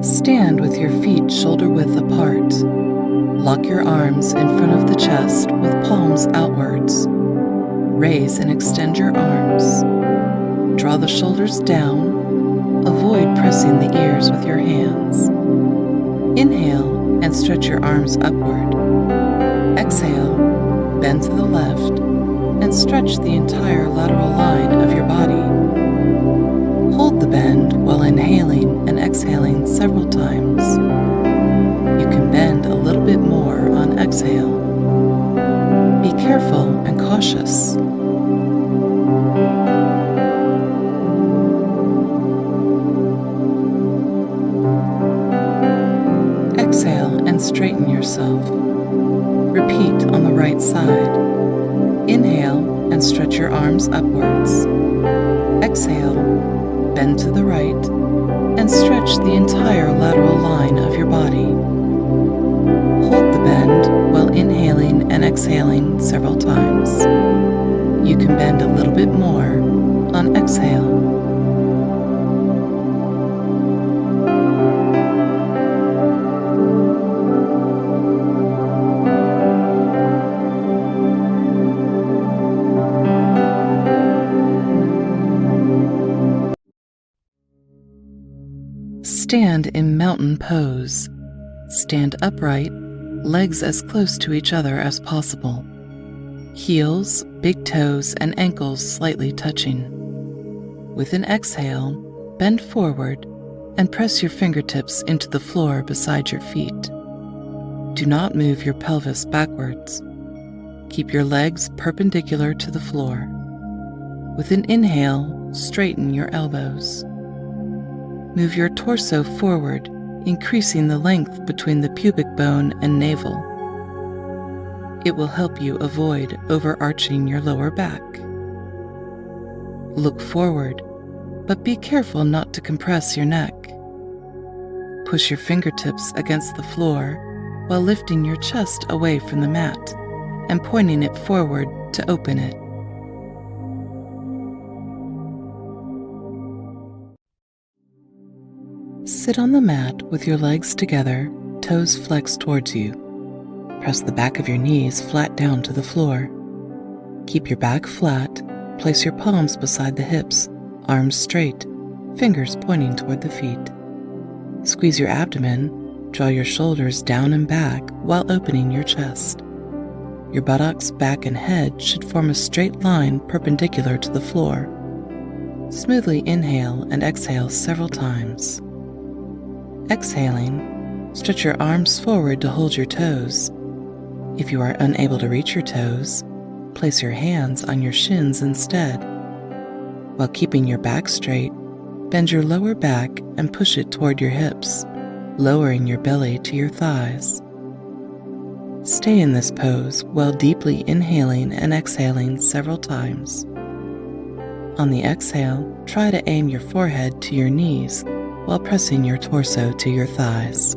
Stand with your feet shoulder-width apart. Lock your arms in front of the chest with palms outwards. Raise and extend your arms. Draw the shoulders down. Avoid pressing the ears with your hands. Inhale and stretch your arms upward. Exhale, bend to the left, and stretch the entire lateral line of your body. Hold the bend while inhaling and exhaling several times. You can bend a little bit more on exhale. Be careful and cautious. Exhale and straighten yourself. Repeat on the right side. Inhale and stretch your arms upwards. Exhale, bend to the right, and stretch the entire lateral line of your body. Hold the bend while inhaling and exhaling several times. You can bend a little bit more on exhale. Stand in mountain pose. Stand upright, legs as close to each other as possible. Heels, big toes, and ankles slightly touching. With an exhale, bend forward and press your fingertips into the floor beside your feet. Do not move your pelvis backwards. Keep your legs perpendicular to the floor. With an inhale, straighten your elbows. Move your torso forward, increasing the length between the pubic bone and navel. It will help you avoid overarching your lower back. Look forward, but be careful not to compress your neck. Push your fingertips against the floor while lifting your chest away from the mat and pointing it forward to open it. Sit on the mat with your legs together, toes flexed towards you. Press the back of your knees flat down to the floor. Keep your back flat, place your palms beside the hips, arms straight, fingers pointing toward the feet. Squeeze your abdomen, draw your shoulders down and back while opening your chest. Your buttocks, back, and head should form a straight line perpendicular to the floor. Smoothly inhale and exhale several times. Exhaling, stretch your arms forward to hold your toes. If you are unable to reach your toes, place your hands on your shins instead. While keeping your back straight, bend your lower back and push it toward your hips, lowering your belly to your thighs. Stay in this pose while deeply inhaling and exhaling several times. On the exhale, try to aim your forehead to your knees while pressing your torso to your thighs.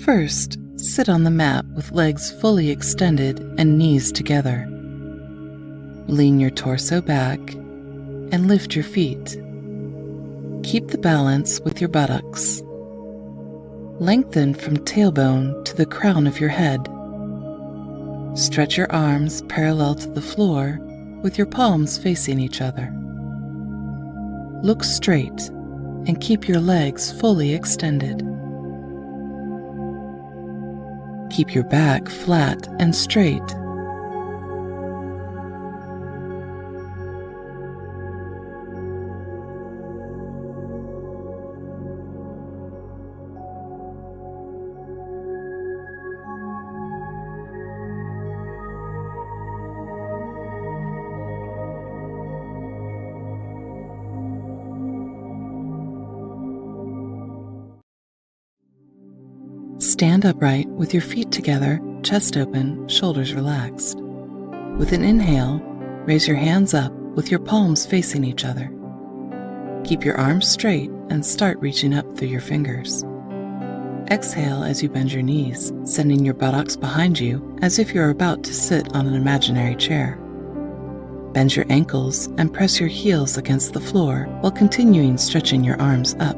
First, sit on the mat with legs fully extended and knees together. Lean your torso back and lift your feet. Keep the balance with your buttocks. Lengthen from tailbone to the crown of your head. Stretch your arms parallel to the floor with your palms facing each other. Look straight and keep your legs fully extended. Keep your back flat and straight. Stand upright with your feet together, chest open, shoulders relaxed. With an inhale, raise your hands up with your palms facing each other. Keep your arms straight and start reaching up through your fingers. Exhale as you bend your knees, sending your buttocks behind you as if you're about to sit on an imaginary chair. Bend your ankles and press your heels against the floor while continuing stretching your arms up.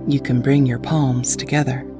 You can bring your palms together.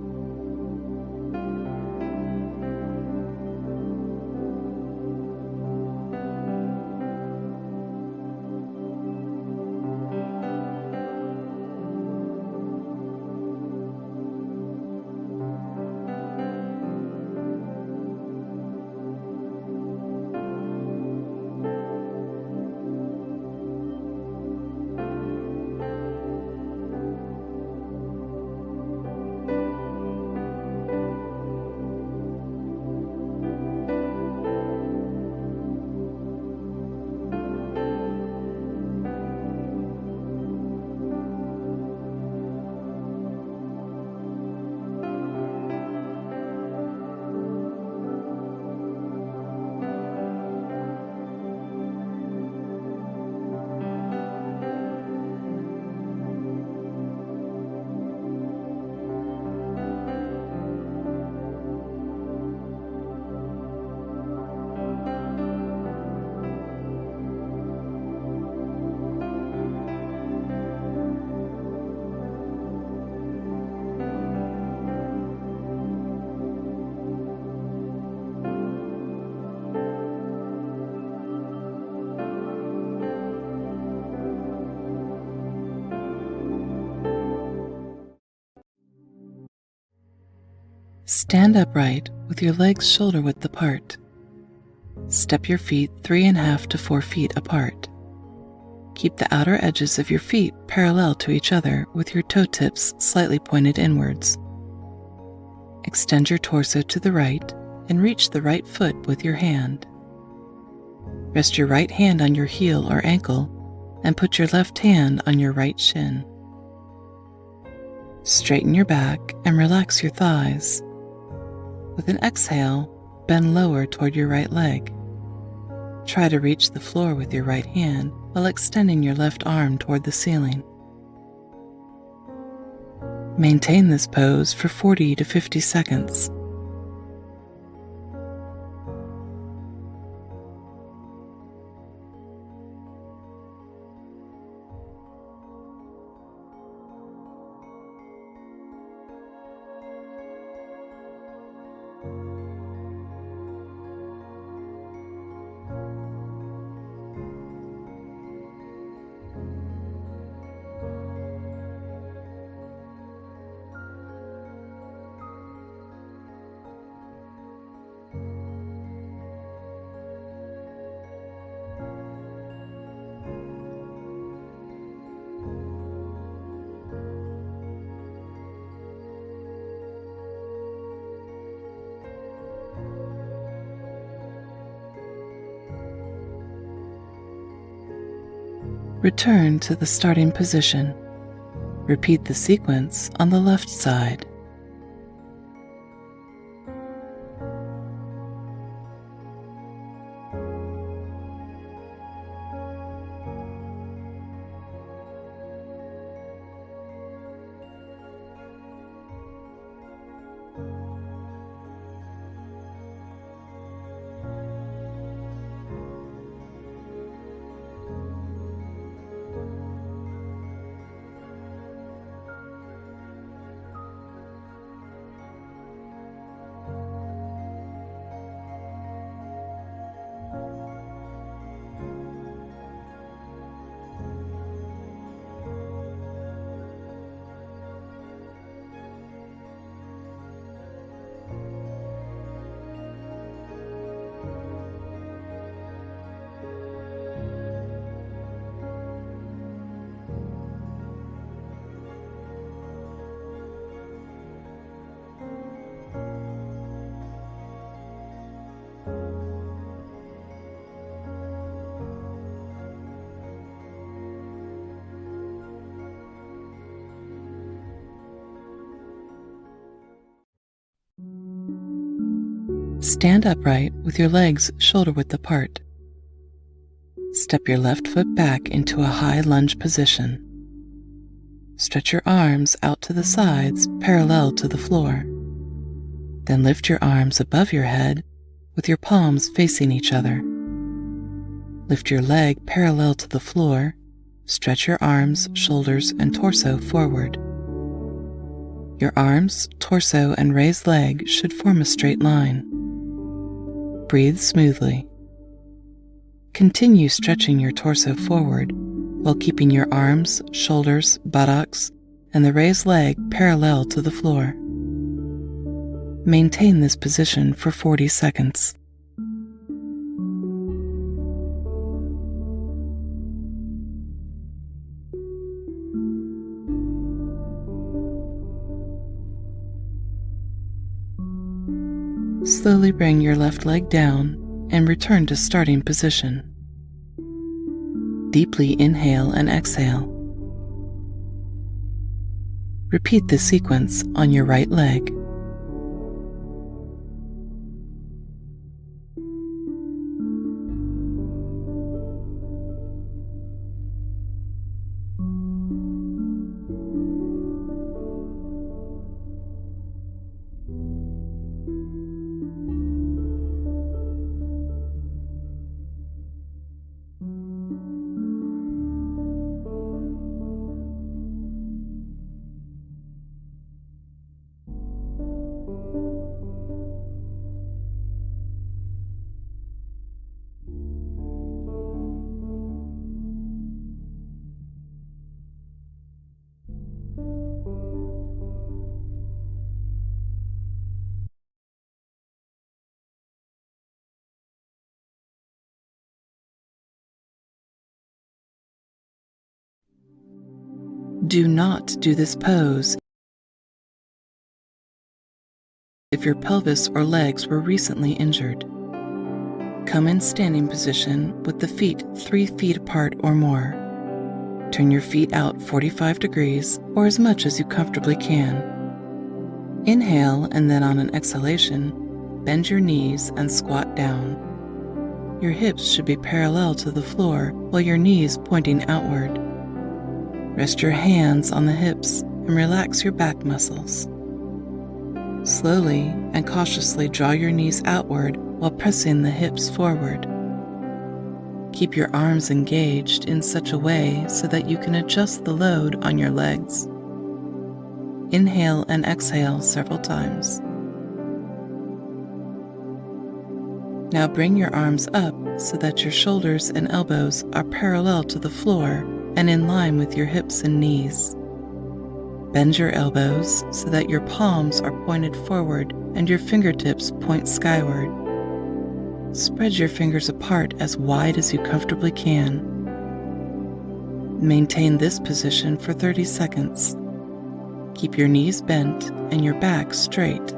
Stand upright with your legs shoulder width apart. Step your feet 3.5 to 4 feet apart. Keep the outer edges of your feet parallel to each other with your toe tips slightly pointed inwards. Extend your torso to the right and reach the right foot with your hand. Rest your right hand on your heel or ankle and put your left hand on your right shin. Straighten your back and relax your thighs. With an exhale, bend lower toward your right leg. Try to reach the floor with your right hand while extending your left arm toward the ceiling. Maintain this pose for 40 to 50 seconds. Return to the starting position. Repeat the sequence on the left side. Stand upright with your legs shoulder-width apart. Step your left foot back into a high lunge position. Stretch your arms out to the sides parallel to the floor. Then lift your arms above your head with your palms facing each other. Lift your leg parallel to the floor. Stretch your arms, shoulders, and torso forward. Your arms, torso, and raised leg should form a straight line. Breathe smoothly. Continue stretching your torso forward while keeping your arms, shoulders, buttocks, and the raised leg parallel to the floor. Maintain this position for 40 seconds. Slowly bring your left leg down and return to starting position. Deeply inhale and exhale. Repeat this sequence on your right leg. Do not do this pose if your pelvis or legs were recently injured. Come in standing position with the feet 3 feet apart or more. Turn your feet out 45 degrees or as much as you comfortably can. Inhale, and then on an exhalation, bend your knees and squat down. Your hips should be parallel to the floor while your knees pointing outward. Rest your hands on the hips and relax your back muscles. Slowly and cautiously draw your knees outward while pressing the hips forward. Keep your arms engaged in such a way so that you can adjust the load on your legs. Inhale and exhale several times. Now bring your arms up so that your shoulders and elbows are parallel to the floor and in line with your hips and knees. Bend your elbows so that your palms are pointed forward and your fingertips point skyward. Spread your fingers apart as wide as you comfortably can. Maintain this position for 30 seconds. Keep your knees bent and your back straight.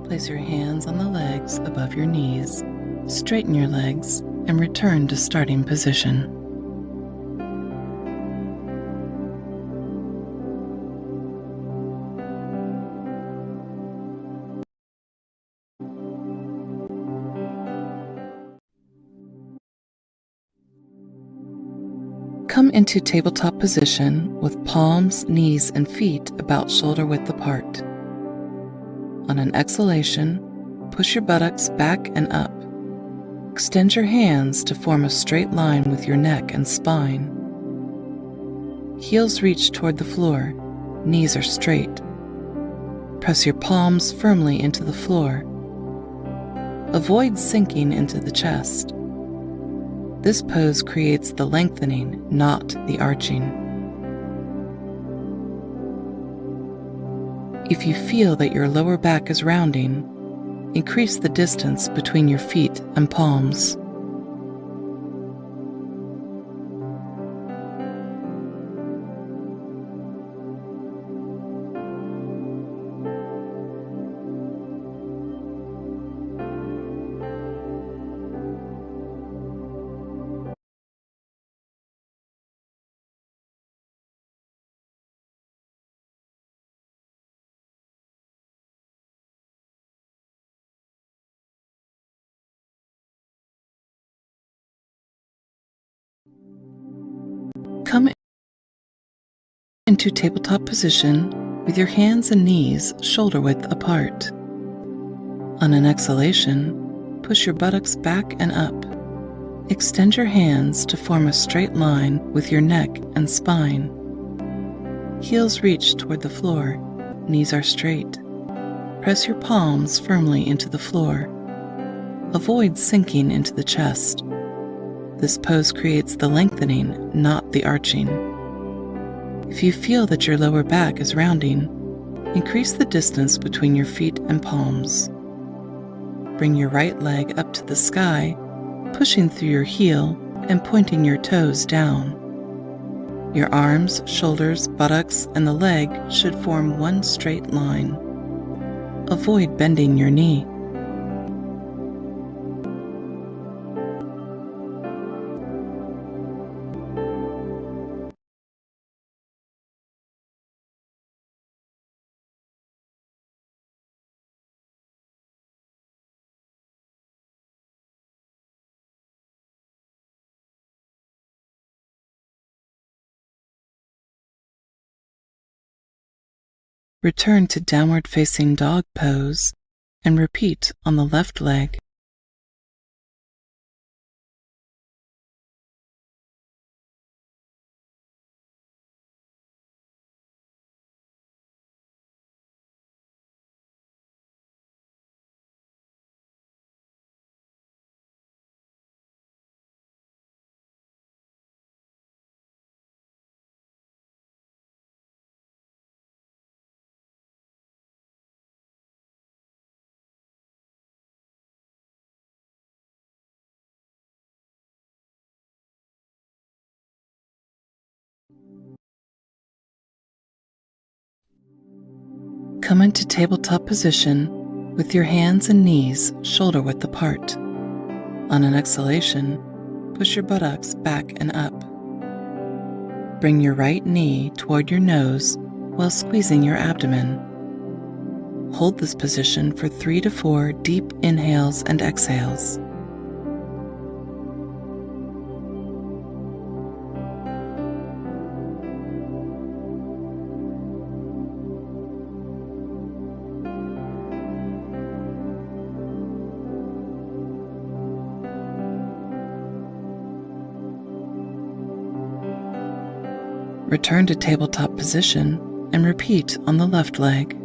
Place your hands on the legs above your knees Straighten your legs and return to starting position. Come into tabletop position with palms, knees, and feet about shoulder width apart. On an exhalation, push your buttocks back and up. Extend your hands to form a straight line with your neck and spine. Heels reach toward the floor, knees are straight. Press your palms firmly into the floor. Avoid sinking into the chest. This pose creates the lengthening, not the arching. If you feel that your lower back is rounding, increase the distance between your feet and palms. Come into tabletop position with your hands and knees shoulder width apart. On an exhalation, push your buttocks back and up. Extend your hands to form a straight line with your neck and spine. Heels reach toward the floor, knees are straight. Press your palms firmly into the floor. Avoid sinking into the chest. This pose creates the lengthening, not the arching. If you feel that your lower back is rounding, increase the distance between your feet and palms. Bring your right leg up to the sky, pushing through your heel and pointing your toes down. Your arms, shoulders, buttocks, and the leg should form one straight line. Avoid bending your knee. Return to downward facing dog pose and repeat on the left leg. Come into tabletop position with your hands and knees shoulder width apart. On an exhalation, push your buttocks back and up. Bring your right knee toward your nose while squeezing your abdomen. Hold this position for 3 to 4 deep inhales and exhales. Return to tabletop position and repeat on the left leg.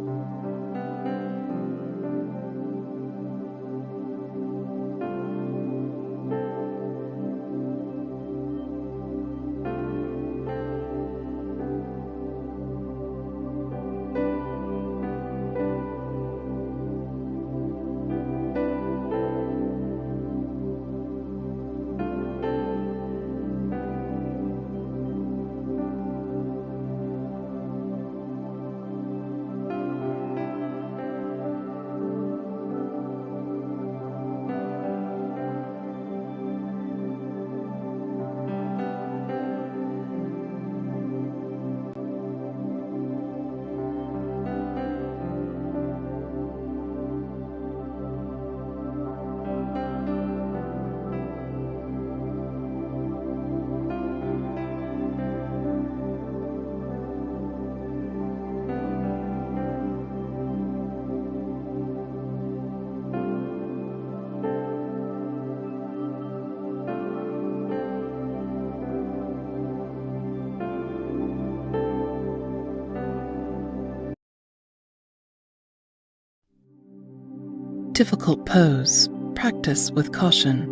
Difficult pose, practice with caution.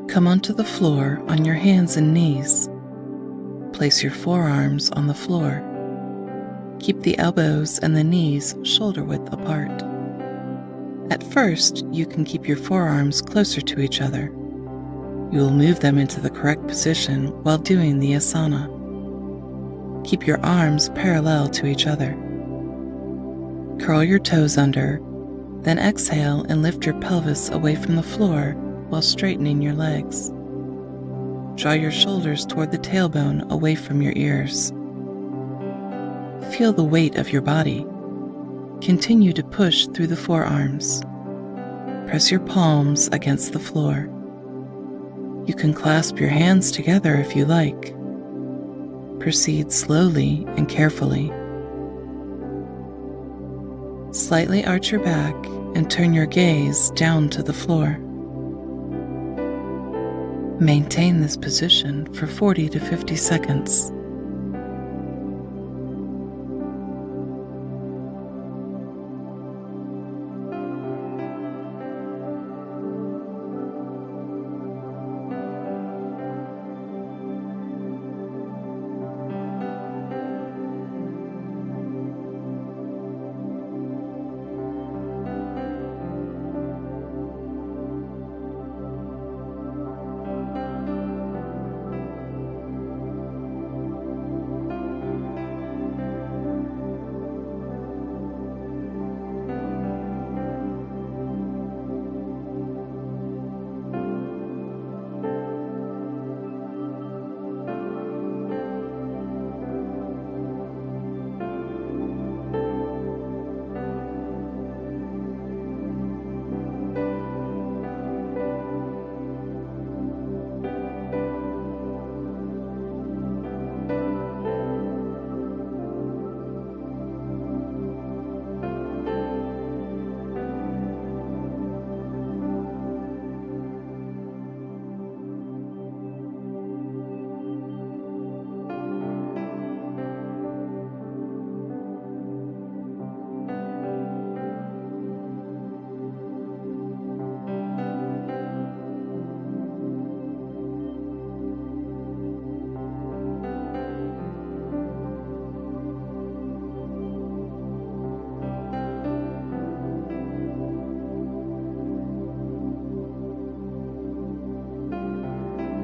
Come onto the floor on your hands and knees. Place your forearms on the floor. Keep the elbows and the knees shoulder width apart. At first, you can keep your forearms closer to each other. You will move them into the correct position while doing the asana. Keep your arms parallel to each other. Curl your toes under, then exhale and lift your pelvis away from the floor while straightening your legs. Draw your shoulders toward the tailbone away from your ears. Feel the weight of your body. Continue to push through the forearms. Press your palms against the floor. You can clasp your hands together if you like. Proceed slowly and carefully. Slightly arch your back and turn your gaze down to the floor. Maintain this position for 40 to 50 seconds.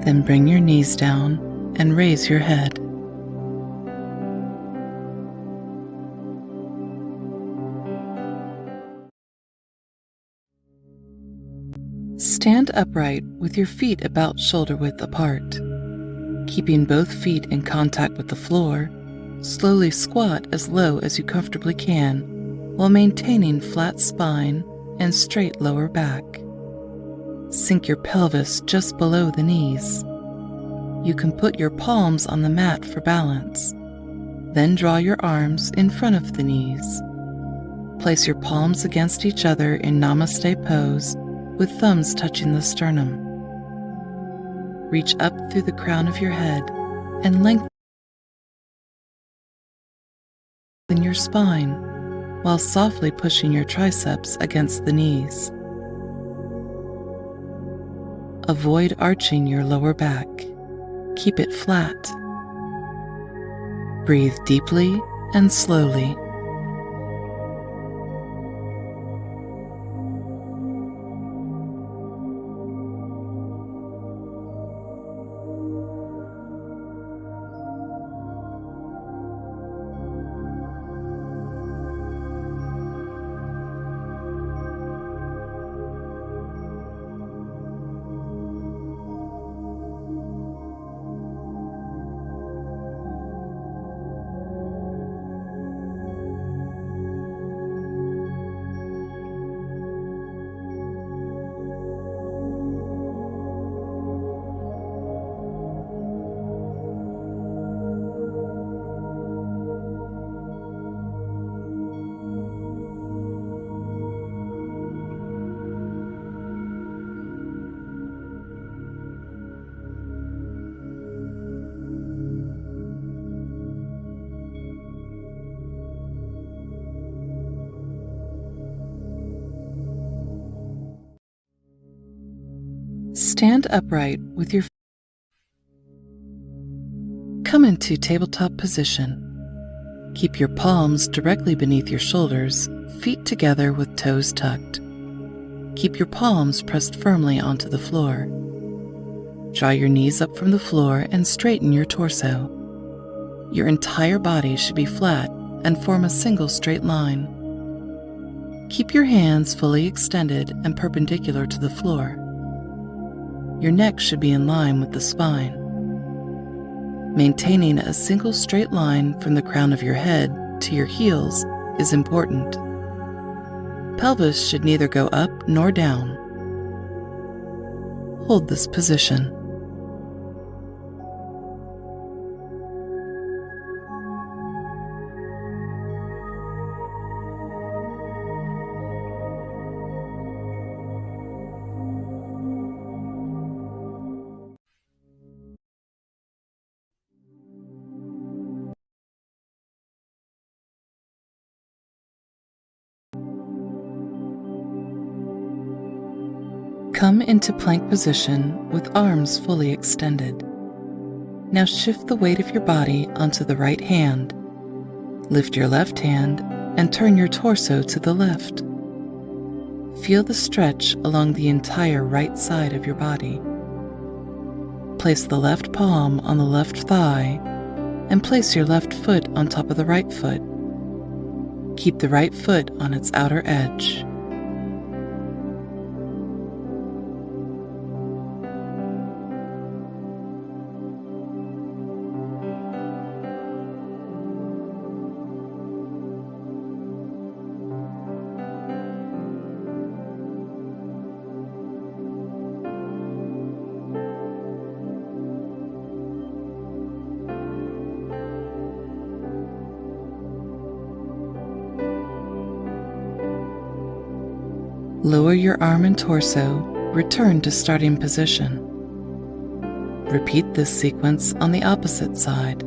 Then bring your knees down and raise your head. Stand upright with your feet about shoulder width apart. Keeping both feet in contact with the floor, slowly squat as low as you comfortably can while maintaining flat spine and straight lower back. Sink your pelvis just below the knees. You can put your palms on the mat for balance. Then draw your arms in front of the knees. Place your palms against each other in Namaste pose with thumbs touching the sternum. Reach up through the crown of your head and lengthen your spine while softly pushing your triceps against the knees. Avoid arching your lower back. Keep it flat. Breathe deeply and slowly. Stand upright with your Come into tabletop position. Keep your palms directly beneath your shoulders, feet together with toes tucked. Keep your palms pressed firmly onto the floor. Draw your knees up from the floor and straighten your torso. Your entire body should be flat and form a single straight line. Keep your hands fully extended and perpendicular to the floor. Your neck should be in line with the spine. Maintaining a single straight line from the crown of your head to your heels is important. Pelvis should neither go up nor down. Hold this position. Come into plank position with arms fully extended. Now shift the weight of your body onto the right hand. Lift your left hand and turn your torso to the left. Feel the stretch along the entire right side of your body. Place the left palm on the left thigh and place your left foot on top of the right foot. Keep the right foot on its outer edge. Lower your arm and torso, return to starting position. Repeat this sequence on the opposite side.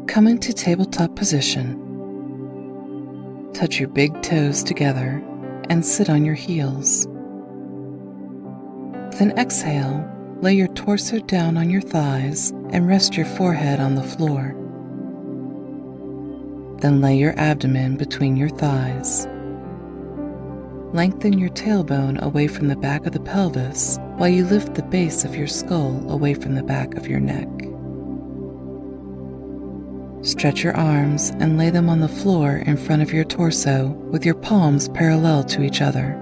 Come into tabletop position. Touch your big toes together and sit on your heels. Then exhale, lay your torso down on your thighs and rest your forehead on the floor. Then lay your abdomen between your thighs. Lengthen your tailbone away from the back of the pelvis while you lift the base of your skull away from the back of your neck. Stretch your arms and lay them on the floor in front of your torso with your palms parallel to each other.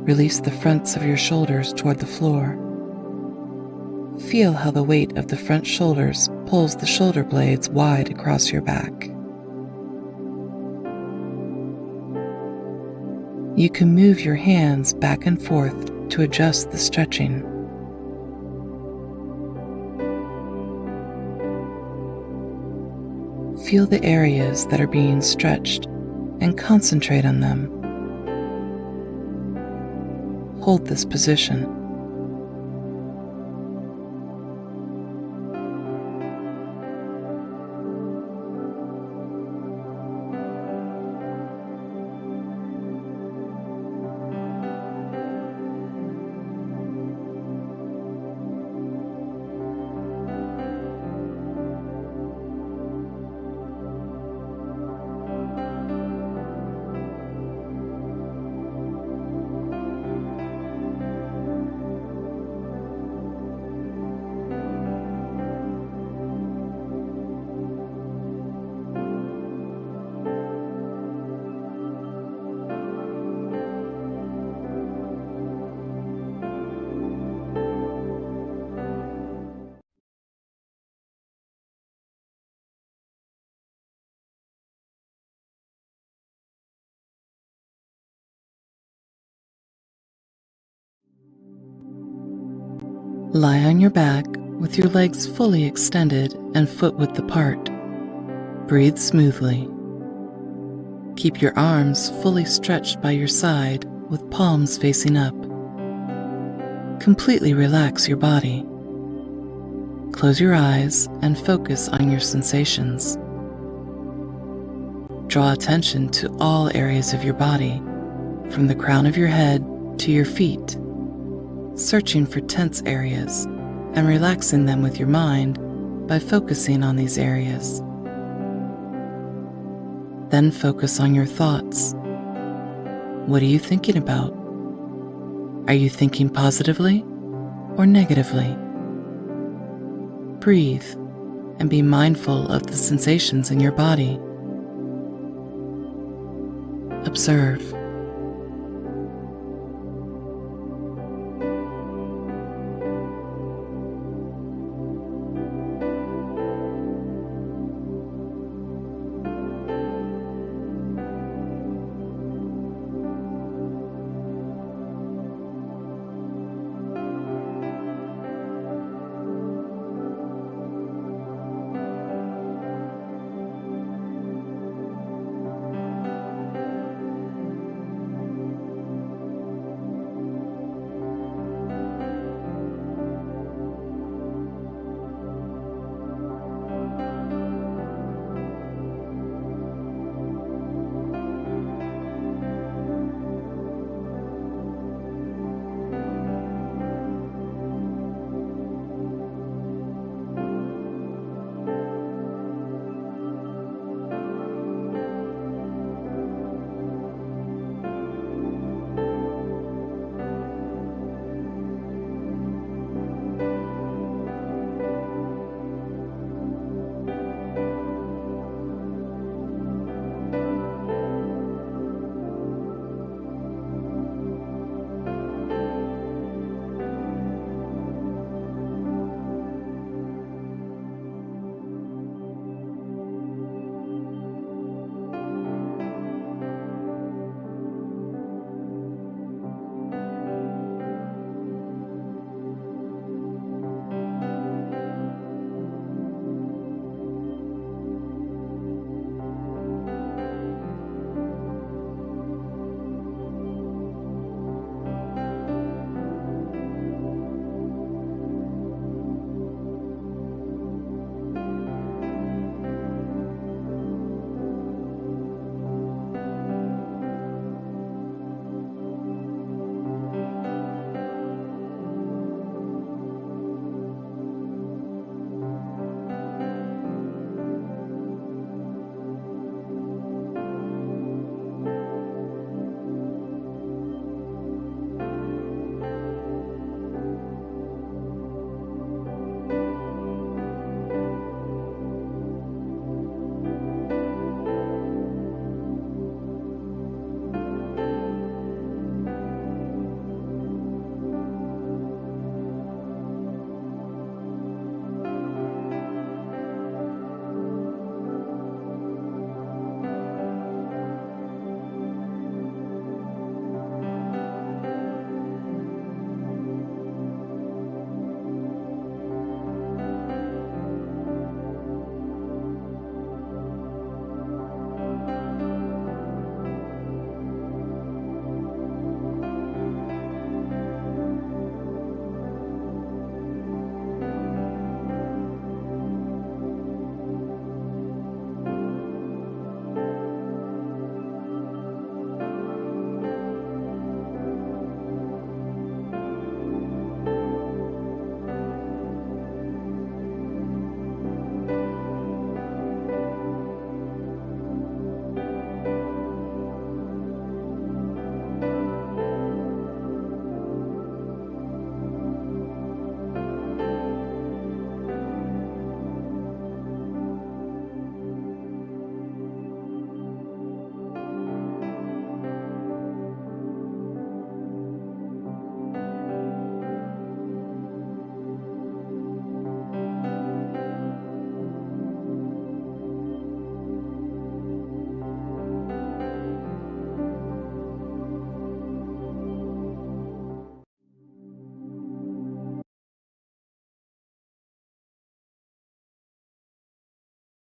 Release the fronts of your shoulders toward the floor. Feel how the weight of the front shoulders pulls the shoulder blades wide across your back. You can move your hands back and forth to adjust the stretching. Feel the areas that are being stretched and concentrate on them. Hold this position. Lie on your back with your legs fully extended and foot width apart. Breathe smoothly. Keep your arms fully stretched by your side with palms facing up. Completely relax your body. Close your eyes and focus on your sensations. Draw attention to all areas of your body, from the crown of your head to your feet, searching for tense areas and relaxing them with your mind by focusing on these areas. Then focus on your thoughts. What are you thinking about? Are you thinking positively or negatively? Breathe and be mindful of the sensations in your body. Observe.